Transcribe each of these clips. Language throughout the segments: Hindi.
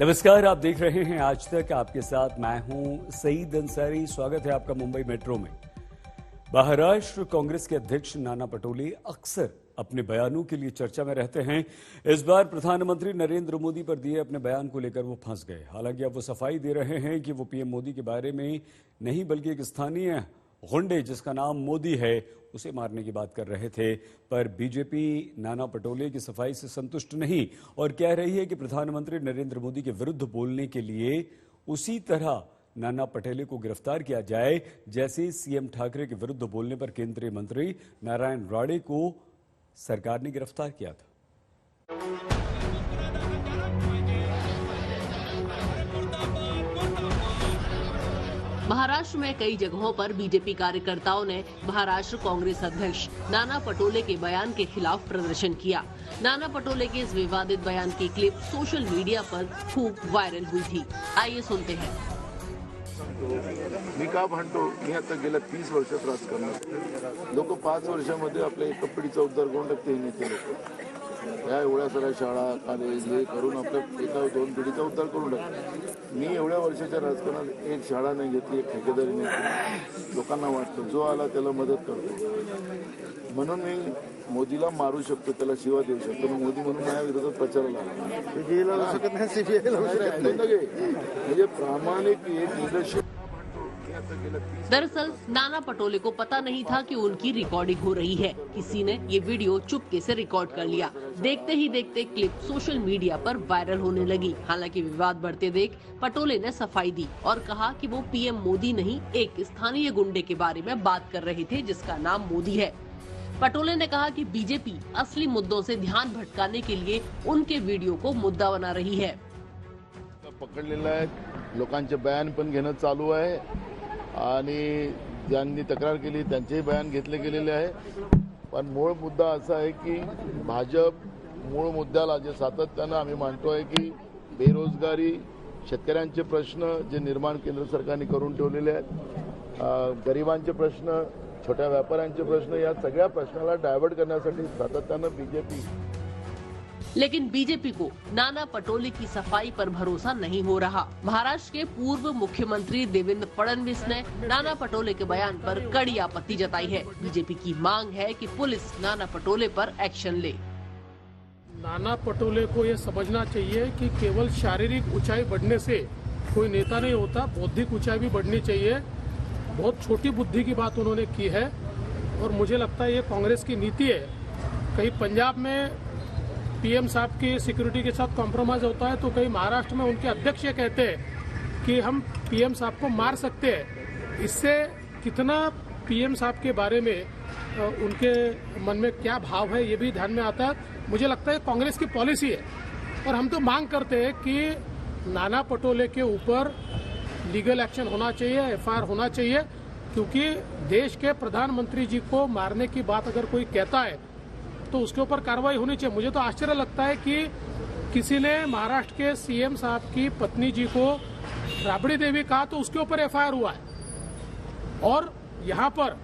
नमस्कार, आप देख रहे हैं आज तक। आपके साथ मैं हूं सईद अंसारी। स्वागत है आपका मुंबई मेट्रो में। महाराष्ट्र कांग्रेस के अध्यक्ष नाना पटोले अक्सर अपने बयानों के लिए चर्चा में रहते हैं। इस बार प्रधानमंत्री नरेंद्र मोदी पर दिए अपने बयान को लेकर वो फंस गए। हालांकि अब वो सफाई दे रहे हैं कि वो पीएम मोदी के बारे में नहीं बल्कि एक स्थानीय गुंडे जिसका नाम मोदी है उसे मारने की बात कर रहे थे। पर बीजेपी नाना पटोले की सफाई से संतुष्ट नहीं और कह रही है कि प्रधानमंत्री नरेंद्र मोदी के विरुद्ध बोलने के लिए उसी तरह नाना पटोले को गिरफ्तार किया जाए जैसे सीएम ठाकरे के विरुद्ध बोलने पर केंद्रीय मंत्री नारायण राणे को सरकार ने गिरफ्तार किया था। महाराष्ट्र में कई जगहों पर बीजेपी कार्यकर्ताओं ने महाराष्ट्र कांग्रेस अध्यक्ष नाना पटोले के बयान के खिलाफ प्रदर्शन किया। नाना पटोले के इस विवादित बयान की क्लिप सोशल मीडिया पर खूब वायरल हुई थी। आइए सुनते हैं। मी का म्हणतो, मी आता गेल्या 30 वर्षात राजकारणात लोक 5 वर्षामध्ये आपल्या एका पिढीचा उद्धार करून टाकते. नेते लोक या एवढ्या साऱ्या शाळा कॉलेज हे करून आपल्या एका 2 पिढीचा उद्धार करून टाकतो. मी एवढ्या वर्षाच्या राजकारणात एक शाळा नाही घेतली, एक ठेकेदारी नाही केली. लोकांना वाटतं जो आला त्याला मदत करतो म्हणून मी मोदीला मारू शकतो, त्याला शिवा देऊ शकतो. मोदी म्हणून माझ्या विरोधात प्रचाराला म्हणजे प्रामाणिक एक लीडरशिप। दरअसल नाना पटोले को पता नहीं था कि उनकी रिकॉर्डिंग हो रही है। किसी ने ये वीडियो चुपके से रिकॉर्ड कर लिया। देखते ही देखते क्लिप सोशल मीडिया पर वायरल होने लगी। हालांकि विवाद बढ़ते देख पटोले ने सफाई दी और कहा कि वो पीएम मोदी नहीं एक स्थानीय गुंडे के बारे में बात कर रहे थे जिसका नाम मोदी है। पटोले ने कहा कि बीजेपी असली मुद्दों से ध्यान भटकाने के लिए उनके वीडियो को मुद्दा बना रही है। पकडलेला आहे, लोकांचे बयान पण घेणं चालू आहे आणि ज्यांनी तक्रार केली त्यांचेही बयान घेतले गेलेले आहे. पण मूळ मुद्दा असा आहे की भाजप मूळ मुद्द्याला जे सातत्यानं आम्ही मांडतोय की बेरोजगारी, शेतकऱ्यांचे प्रश्न जे निर्माण केंद्र सरकारने करून ठेवलेले आहेत, गरिबांचे प्रश्न, छोट्या व्यापाऱ्यांचे प्रश्न, या सगळ्या प्रश्नाला डायव्हर्ट करण्यासाठी सातत्यानं बीजेपी। लेकिन बीजेपी को नाना पटोले की सफाई पर भरोसा नहीं हो रहा। महाराष्ट्र के पूर्व मुख्यमंत्री देवेंद्र फडणवीस ने नाना पटोले के बयान पर कड़ी आपत्ति जताई है। बीजेपी की मांग है कि पुलिस नाना पटोले पर एक्शन ले। नाना पटोले को ये समझना चाहिए कि केवल शारीरिक ऊंचाई बढ़ने से कोई नेता नहीं होता, बौद्धिक ऊंचाई भी बढ़नी चाहिए। बहुत छोटी बुद्धि की बात उन्होंने की है और मुझे लगता है ये कांग्रेस की नीति है। कहीं पंजाब में पीएम साहब की सिक्योरिटी के साथ कॉम्प्रोमाइज होता है तो कहीं महाराष्ट्र में उनके अध्यक्ष ये कहते हैं कि हम पीएम साहब को मार सकते हैं। इससे कितना पीएम साहब के बारे में उनके मन में क्या भाव है ये भी ध्यान में आता है। मुझे लगता है कांग्रेस की पॉलिसी है और हम तो मांग करते हैं कि नाना पटोले के ऊपर लीगल एक्शन होना चाहिए, एफआईआर होना चाहिए, क्योंकि देश के प्रधानमंत्री जी को मारने की बात अगर कोई कहता है तो उसके ऊपर कार्रवाई होनी चाहिए। मुझे तो आश्चर्य लगता है कि किसी ने महाराष्ट्र के सीएम साहब की पत्नी जी को राबड़ी देवी कहा तो उसके ऊपर एफआईआर हुआ है और यहाँ पर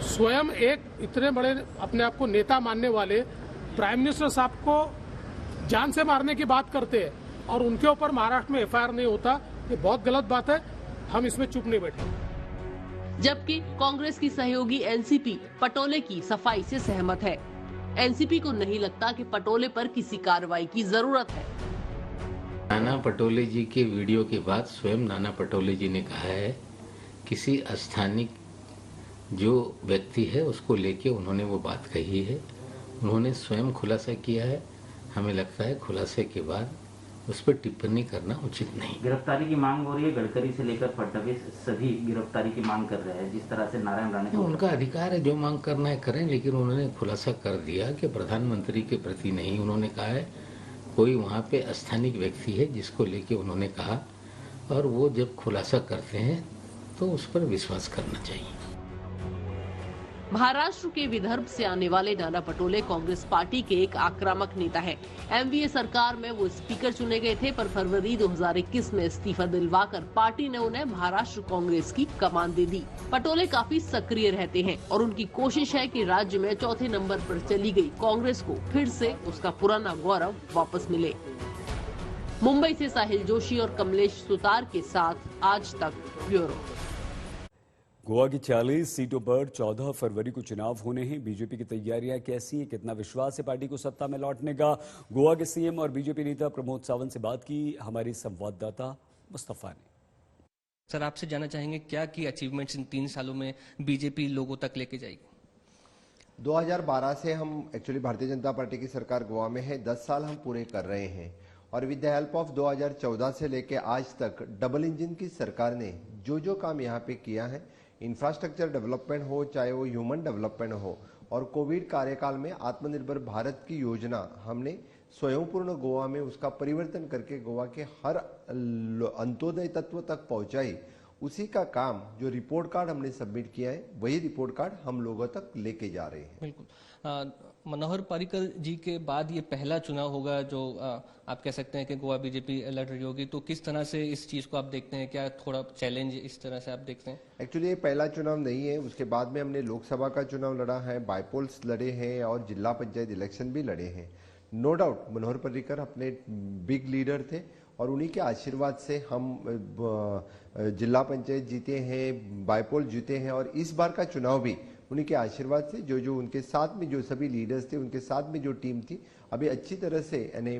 स्वयं एक इतने बड़े अपने आप को नेता मानने वाले प्राइम मिनिस्टर साहब को जान से मारने की बात करते हैं और उनके ऊपर महाराष्ट्र में एफआईआर नहीं होता। ये बहुत गलत बात है, हम इसमें चुप नहीं बैठे। जबकि कांग्रेस की सहयोगी एनसीपी पटोले की सफाई से सहमत है। एनसीपी को नहीं लगता कि पटोले पर किसी कार्रवाई की जरूरत है। नाना पटोले जी के वीडियो के बाद स्वयं नाना पटोले जी ने कहा है किसी स्थानीय जो व्यक्ति है उसको लेके उन्होंने वो बात कही है। उन्होंने स्वयं खुलासा किया है। हमें लगता है खुलासे के बाद उस पर टिप्पणी करना उचित नहीं। गिरफ्तारी की मांग हो रही है, गडकरी से लेकर फडणवीस सभी गिरफ्तारी की मांग कर रहे हैं, जिस तरह से नारायण राणे को। उनका अधिकार है, जो मांग करना है करें, लेकिन उन्होंने खुलासा कर दिया कि प्रधानमंत्री के प्रति नहीं। उन्होंने कहा है कोई वहाँ पे स्थानीय व्यक्ति है जिसको लेके उन्होंने कहा, और वो जब खुलासा करते हैं तो उस पर विश्वास करना चाहिए। महाराष्ट्र के विदर्भ से आने वाले नाना पटोले कांग्रेस पार्टी के एक आक्रामक नेता हैं। एमवीए सरकार में वो स्पीकर चुने गए थे, पर फरवरी 2021 में इस्तीफा दिलवाकर पार्टी ने उन्हें महाराष्ट्र कांग्रेस की कमान दे दी। पटोले काफी सक्रिय रहते हैं और उनकी कोशिश है कि राज्य में चौथे नंबर पर चली गई कांग्रेस को फिर से उसका पुराना गौरव वापस मिले। मुंबई से साहिल जोशी और कमलेश सुतार के साथ आज तक ब्यूरो। गोवा की 40 सीटों पर 14 फरवरी को चुनाव होने हैं। बीजेपी की तैयारियां कैसी हैं, कितना विश्वास है पार्टी को सत्ता में लौटने का? गोवा के सीएम और बीजेपी नेता प्रमोद सावंत से बात की हमारी संवाददाता मुस्तफा ने। सर, आपसे जानना चाहेंगे क्या की अचीवमेंट्स इन 3 सालों में बीजेपी लोगों तक लेके जाएगी? 2012 से हम एक्चुअली भारतीय जनता पार्टी की सरकार गोवा में है, 10 साल हम पूरे कर रहे हैं और विद द हेल्प ऑफ 2014 से लेके आज तक डबल इंजन की सरकार ने जो काम यहाँ पे किया है, इंफ्रास्ट्रक्चर डेवलपमेंट हो चाहे वो ह्यूमन डेवलपमेंट हो, और कोविड कार्यकाल में आत्मनिर्भर भारत की योजना हमने स्वयंपूर्ण गोवा में उसका परिवर्तन करके गोवा के हर अंत्योदय तत्व तक पहुंचाई। उसी का काम जो रिपोर्ट कार्ड हमने सबमिट किया है, वही रिपोर्ट कार्ड हम लोगों तक लेके जा रहे हैं। बिल्कुल। मनोहर पर्रिकर जी के बाद ये पहला चुनाव होगा जो आप कह सकते हैं कि गोवा बीजेपी लड़ रही होगी, तो किस तरह से इस चीज को आप देखते हैं? क्या थोड़ा चैलेंज इस तरह से आप देखते हैं? एक्चुअली ये पहला चुनाव नहीं है, उसके बाद में हमने लोकसभा का चुनाव लड़ा है, बाईपोल्स लड़े हैं और जिला पंचायत इलेक्शन भी लड़े हैं। नो डाउट मनोहर पर्रिकर अपने बिग लीडर थे और उन्हीं के आशीर्वाद से हम जिला पंचायत जीते हैं, बाईपोल जीते हैं और इस बार का चुनाव भी उन्हीं के आशीर्वाद से जो उनके साथ में जो सभी लीडर्स थे, उनके साथ में जो टीम थी, अभी अच्छी तरह से यानी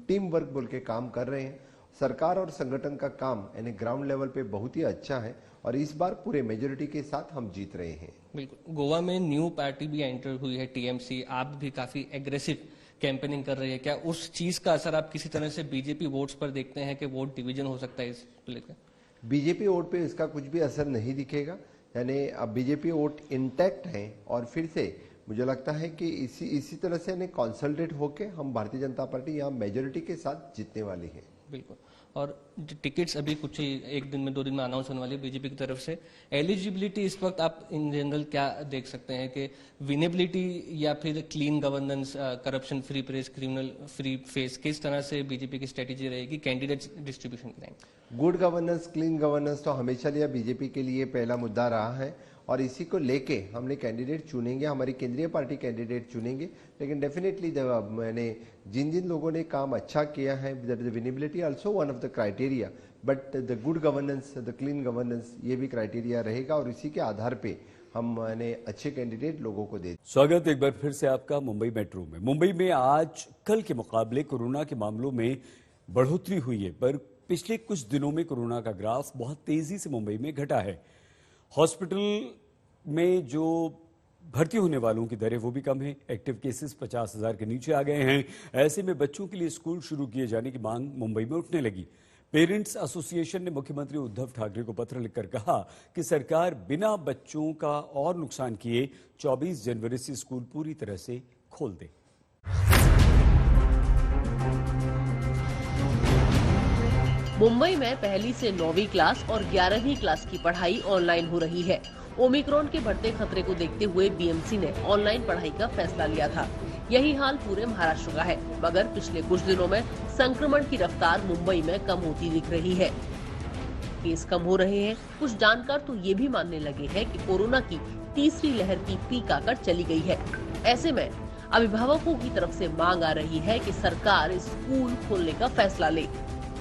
टीम वर्क बोल के काम कर रहे हैं। सरकार और संगठन का काम यानी ग्राउंड लेवल पे बहुत ही अच्छा है और इस बार पूरे मेजोरिटी के साथ हम जीत रहे हैं। बिल्कुल। गोवा में न्यू पार्टी भी एंटर हुई है, टीएमसी। आप भी काफी एग्रेसिव कैंपेनिंग कर रही है। क्या उस चीज का असर आप किसी तरह से बीजेपी वोट्स पर देखते हैं कि वोट डिवीजन हो सकता है इस लेकर? बीजेपी वोट पे इसका कुछ भी असर नहीं दिखेगा, यानी अब बीजेपी वोट इंटैक्ट है और फिर से मुझे लगता है कि इसी तरह से यानी कंसोलिडेट होके हम भारतीय जनता पार्टी यहाँ मेजोरिटी के साथ जीतने वाली है। बिल्कुल। और टिकट्स अभी कुछ ही 1 दिन में 2 दिन में अनाउंस होने वाली है बीजेपी की तरफ से। एलिजिबिलिटी इस वक्त आप इन जनरल क्या देख सकते हैं कि विनेबिलिटी या फिर clean governance, corruption free press, criminal free face, किस तरह से बीजेपी की स्ट्रेटेजी रहेगी कैंडिडेट डिस्ट्रीब्यूशन के time? Good governance, clean governance तो हमेशा लिया बीजेपी के लिए पहला मुद्दा रहा है और इसी को लेके हमने कैंडिडेट चुनेंगे, हमारी केंद्रीय पार्टी कैंडिडेट चुनेंगे। लेकिन डेफिनेटली मैंने जिन लोगों ने काम अच्छा किया है, winnability also one of the criteria, but the good governance, the clean governance, ये भी क्राइटेरिया रहेगा और इसी के आधार पे हम अच्छे कैंडिडेट लोगों को दे। स्वागत एक बार फिर से आपका मुंबई मेट्रो में। मुंबई में आज कल के मुकाबले कोरोना के मामलों में बढ़ोतरी हुई है, पर पिछले कुछ दिनों में कोरोना का ग्राफ बहुत तेजी से मुंबई में घटा है। हॉस्पिटल में जो भर्ती होने वालों की दर है वो भी कम है। एक्टिव केसेस 50,000 के नीचे आ गए हैं। ऐसे में बच्चों के लिए स्कूल शुरू किए जाने की मांग मुंबई में उठने लगी। पेरेंट्स एसोसिएशन ने मुख्यमंत्री उद्धव ठाकरे को पत्र लिखकर कहा कि सरकार बिना बच्चों का और नुकसान किए 24 जनवरी से स्कूल पूरी तरह से खोल दे। मुंबई में पहली से 9वीं क्लास और 11वीं क्लास की पढ़ाई ऑनलाइन हो रही है। ओमिक्रॉन के बढ़ते खतरे को देखते हुए बीएमसी ने ऑनलाइन पढ़ाई का फैसला लिया था। यही हाल पूरे महाराष्ट्र का है, मगर पिछले कुछ दिनों में संक्रमण की रफ्तार मुंबई में कम होती दिख रही है। केस कम हो रहे हैं। कुछ जानकार तो ये भी मानने लगे हैं कि कोरोना की तीसरी लहर की पीक आकर चली गई है। ऐसे में अभिभावकों की तरफ से मांग आ रही है कि सरकार स्कूल खोलने का फैसला ले।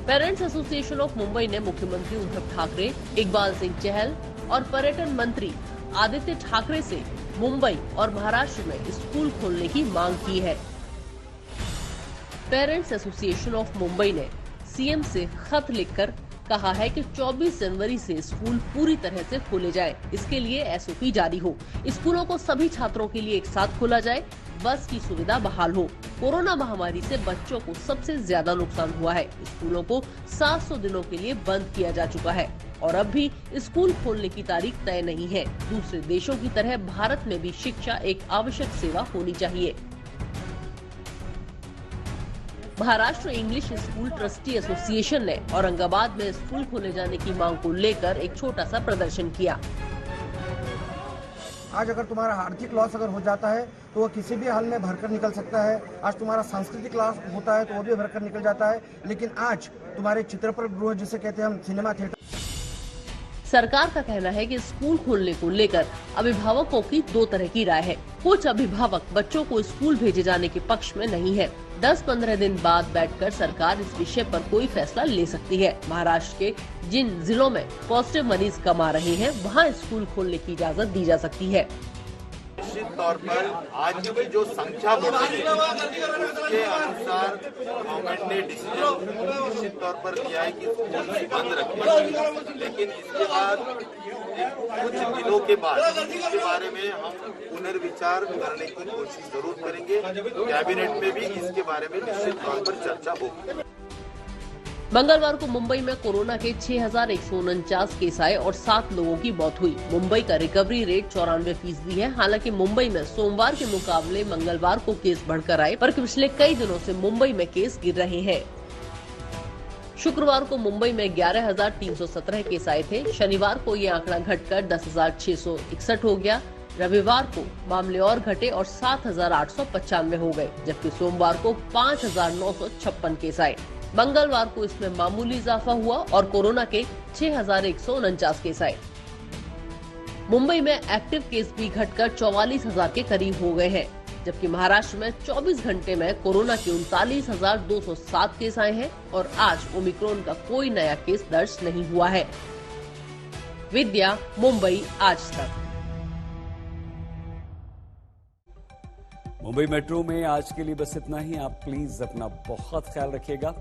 पेरेंट्स एसोसिएशन ऑफ मुंबई ने मुख्यमंत्री उद्धव ठाकरे, इकबाल सिंह चहल और पर्यटन मंत्री आदित्य ठाकरे से मुंबई और महाराष्ट्र में स्कूल खोलने की मांग की है। पेरेंट्स एसोसिएशन ऑफ मुंबई ने सीएम से खत लिखकर कहा है कि 24 जनवरी से स्कूल पूरी तरह से खोले जाए। इसके लिए एसओपी जारी हो, स्कूलों को सभी छात्रों के लिए एक साथ खोला जाए, बस की सुविधा बहाल हो। कोरोना महामारी से बच्चों को सबसे ज्यादा नुकसान हुआ है। स्कूलों को 700 दिनों के लिए बंद किया जा चुका है और अब भी स्कूल खोलने की तारीख तय नहीं है। दूसरे देशों की तरह भारत में भी शिक्षा एक आवश्यक सेवा होनी चाहिए। Maharashtra English school trustee association ने औरंगाबाद में स्कूल खोले जाने की मांग को लेकर एक छोटा सा प्रदर्शन किया। आज अगर तुम्हारा आर्थिक लॉस अगर हो जाता है तो वो किसी भी हाल में भरकर निकल सकता है। आज तुम्हारा सांस्कृतिक लॉस होता है तो वो भी भरकर निकल जाता है। लेकिन आज तुम्हारे चित्रपट गृह जिसे कहते हैं हम, सिनेमा थिएटर। सरकार का कहना है कि स्कूल खोलने को लेकर अभिभावकों की दो तरह की राय है। कुछ अभिभावक बच्चों को स्कूल भेजे जाने के पक्ष में नहीं है, 10-15 दिन बाद बैठकर सरकार इस विषय पर कोई फैसला ले सकती है। महाराष्ट्र के जिन जिलों में पॉजिटिव मरीज कम आ रहे हैं, वहां स्कूल खोलने की इजाजत दी जा सकती है। निश्चित तौर पर आज की जो संख्या बढ़ रही है उसके अनुसार गवर्नमेंट ने डिसीजन निश्चित तौर पर लिया है कि स्कूल बंद रखें, लेकिन इसके बाद कुछ दिनों के बाद इसके बारे में हम पुनर्विचार करने की कोशिश जरूर करेंगे। कैबिनेट में भी इसके बारे में निश्चित तौर पर चर्चा होगी। मंगलवार को मुंबई में कोरोना के 6,149 केस आए और 7 लोगों की मौत हुई। मुंबई का रिकवरी रेट 94% है। हालांकि मुंबई में सोमवार के मुकाबले मंगलवार को केस बढ़कर आए, पर पिछले कई दिनों से मुंबई में केस गिर रहे हैं। शुक्रवार को मुंबई में 11,317 केस आए थे। शनिवार को ये आंकड़ा घटकर 10,661 हो गया। रविवार को मामले और घटे और 7,895 हो गए, जबकि सोमवार को 5,956 केस आए। मंगलवार को इसमें मामूली इजाफा हुआ और कोरोना के 6,149 केस आए। मुंबई में एक्टिव केस भी घटकर 44,000 के करीब हो गए हैं, जबकि महाराष्ट्र में 24 घंटे में कोरोना के 39,207 केस आए हैं और आज ओमिक्रॉन का कोई नया केस दर्ज नहीं हुआ है। विद्या, मुंबई आज तक। मुंबई मेट्रो में आज के लिए बस इतना ही। आप प्लीज अपना बहुत ख्याल रखिएगा।